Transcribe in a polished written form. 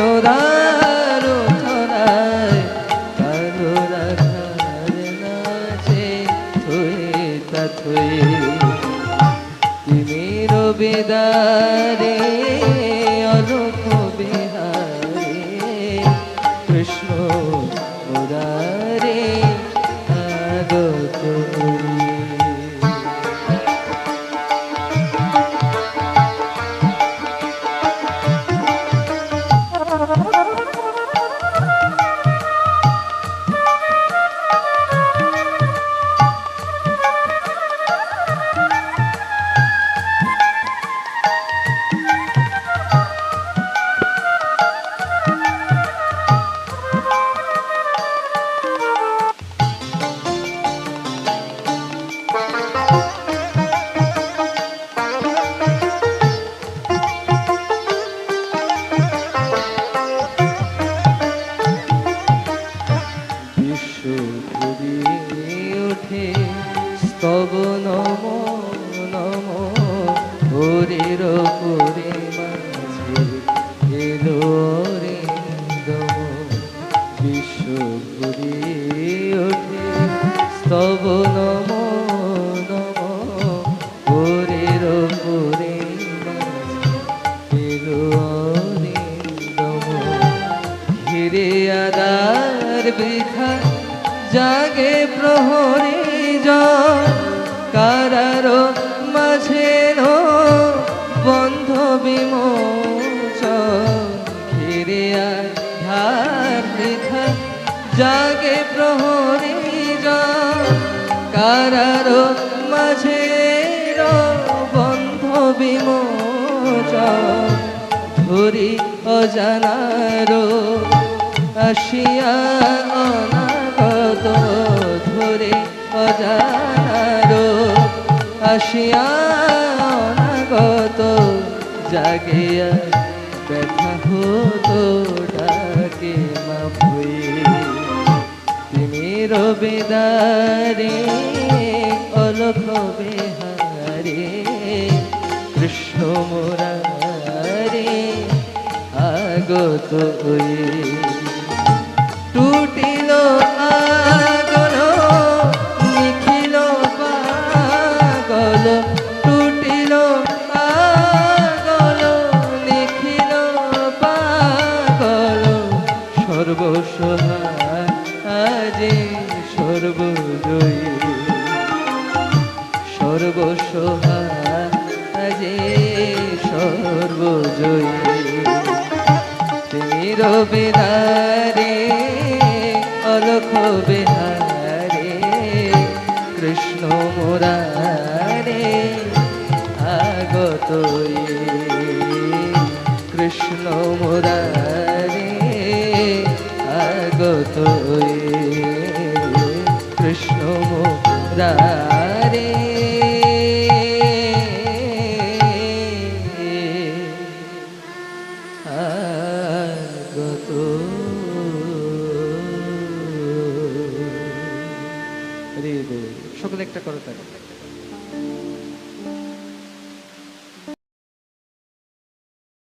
ওদার ধরায় কালো রাখার নাচে থই তা থই তিমির বেদারে অলোক বিহারে কৃষ্ণ মুরারে আগত স্তব নম নম হরির পুরে মাঝে এলো রে দম বিশ্ব ঘুরি ওঠে স্তব নম নম হরির পুরে মাঝে এলো রে দম ঘিরে আদার বৃথা জাগে প্রহরী কারার মাঝে বন্ধ বিমোচন ঘিরে আধার বৃথা জাগে প্রহরী কারার মাঝে বন্ধ বিমোচন ধরি অজানার আসিয়া অনাগত ধরে অজানারো আসিয়া অনাগত জাগিয়া ব্যথা হতো ডাকে মাফুই তিমির বেদারে অলোক বিহারে কৃষ্ণ মুরারে আগত টুটিল আগল নিখিল পাগল টুটিল আগল নিখিল পাগল সর্বসহায় আজি সর্বজয়ী সর্বসহায় আজি সর্বজয়ী তিমির বেদারে অলোক বিহারে কৃষ্ণ মুরারে আগত কৃষ্ণ মুরারে আগত কৃষ্ণ মুরারে আগত সকলে একটা করো তাই।